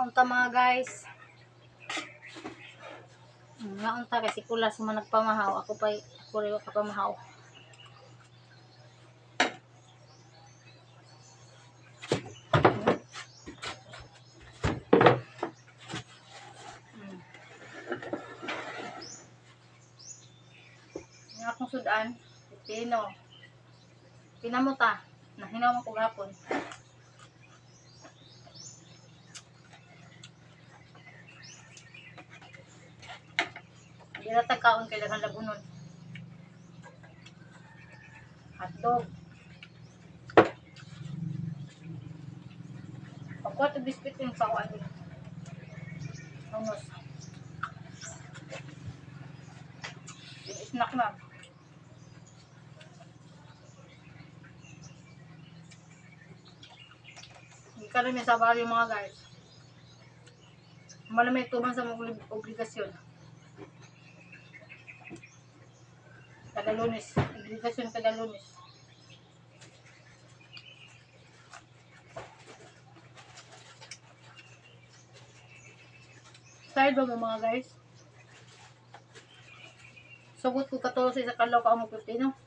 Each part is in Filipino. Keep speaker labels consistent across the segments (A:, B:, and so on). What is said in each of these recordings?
A: Naunta mga guys. Naunta kasi kulas mo nagpamahaw. Ako rin kapamahaw. Yung akong sudan, pipino. Pinamuta. Nahinaw ko gapon. Hindi na tagkaon kailangan labunon. Hotdog. Pagkuha ito biscuit yung sa kuwan din. Hunos. Snack na. Hindi ka rin sa baryo mga guys. Malamay tuman sa mga obligasyon. Kada Lunes. Obligasyon kada Lunes. Side ba mo mga guys? Sugot ko 14 sa kalaw ka mo pipino.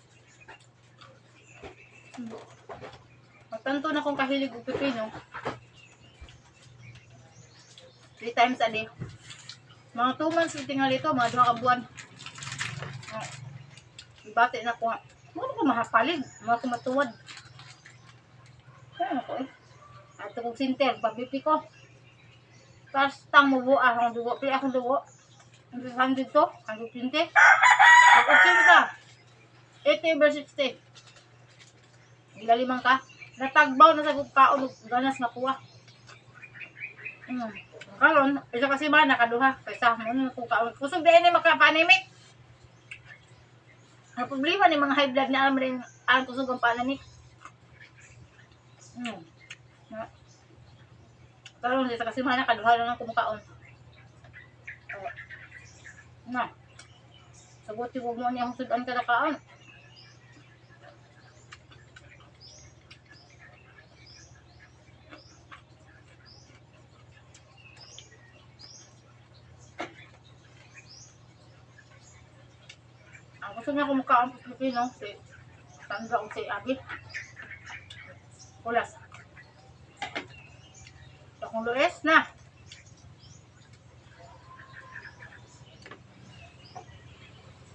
A: Magtanto na kung kahilig og pipino. 3 times a day. Mga 2 months yung tingali ito, mga 2 ka buwan. Ibati na ko nga. Ano ko mahapalig? Mga kumatuwad. Ano ko eh? Ato kong sinter, pabipi ko. Kastang mo buwa akong dugo. Pili akong dugo. 100 to, 120. Pag-80 ka. 80 over 60. Gilalimang ka. Natagbaw na sa kaon, ganas na kuha. Karon, isa kasi ba nakaduha. Kaysa mo kung kaon. Kusog din ni makapanimik. Ang problema ni mga high blood na alam rin ang kusog ang panamik. Karon, isa kasi ba nakaduha lang ang kumukaon. Na. Saguti ko mo niya ang sudan ka na kaon. Ang gusto niya kumukaon sa Pilipino, si Sandra o si Abi. Kulas. So kung Luis na.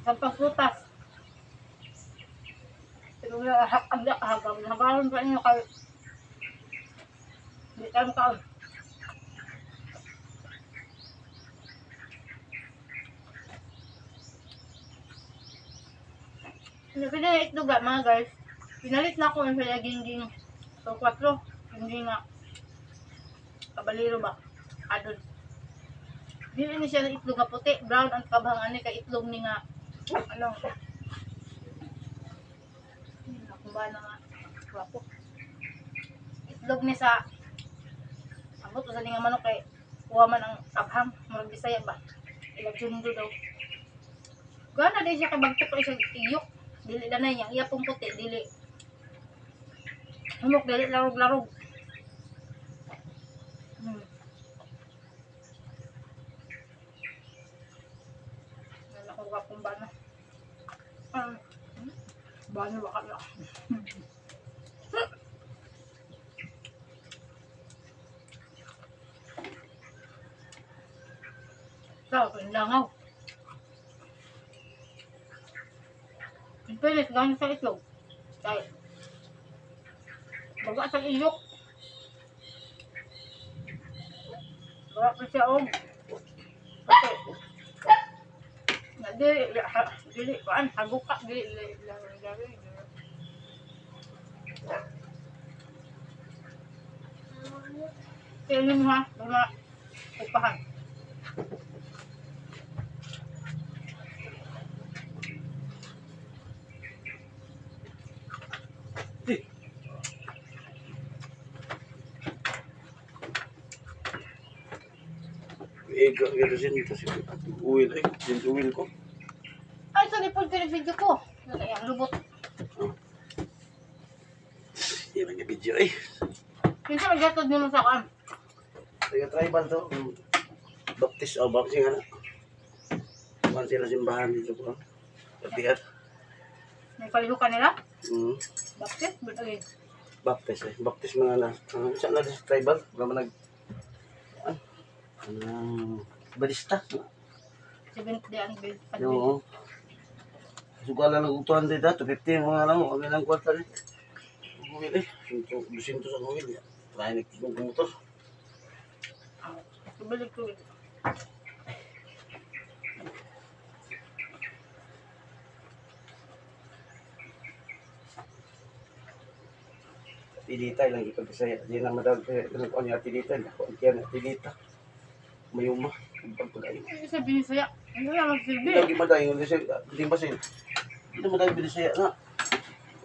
A: Sampang prutas. Pero hagalan pa ninyo kayo. Hindi tayo makaon. Pinalit itlog mga guys. Pinalit na ako sa gingging. So 4. Gingging nga. Kabaliro ba? Adon. Dili ni siya itlog nga puti. Brown ang kabahangan ni kay itlog ni nga. Ano? Kung ba na nga. Wapo. Itlog ni sa abot sa nga manok kay kuha man ang kabhang. Murag Bisaya ba? Ilagjundo daw. Gana din siya kabagtok ko siya iyok. Dili na niya. Iya pong puti. Dili. Humok. Dili larog-larog. Nalakong kapong bana. Bana baka na. Ito, langaw. Pilit gano'n sa itlog. Dahil baga sa iyok. Baga pa siya om. Okay. Dili, paan, haguka. Dili, Kaya mo ha, mga upahan.
B: Gagasin ito si oil ay, ginger oil ko.
A: Ay, sa lipod ko yung video ko. Ang lubot.
B: Yan ang video ay.
A: Minsan mag-gatod nyo sa kan.
B: Taga tribal to. Baptist o baptist nga na. Kuhan sila simbahan dito po. Kabihat.
A: May palihukan nila.
B: Baptist
A: Baptist.
B: eh. Baptist mga na. Saan na sa tribal? Wala man nag... Balista.
A: 70 ang bill.
B: Oo. Sugala ng 200 dito. 50 mga lang. Huwag nilang kwarta rin. Huwil eh. 200 sa huwil. Try nagtigong motor.
A: Balik ko.
B: Tilita lang ipagkasaya. Di na madal ko niya tilita. Ako ang kaya na tilita. Mayuma. Pagpagay.
A: Sabihin saya. Ano na magsilbi?
B: Hindi maday. Hindi basin. Hindi maday binisaya na.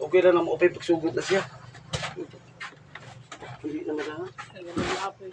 B: Okay lang naman upay pagsugod na siya. Hindi na maday.
A: Ay, wala na ako eh.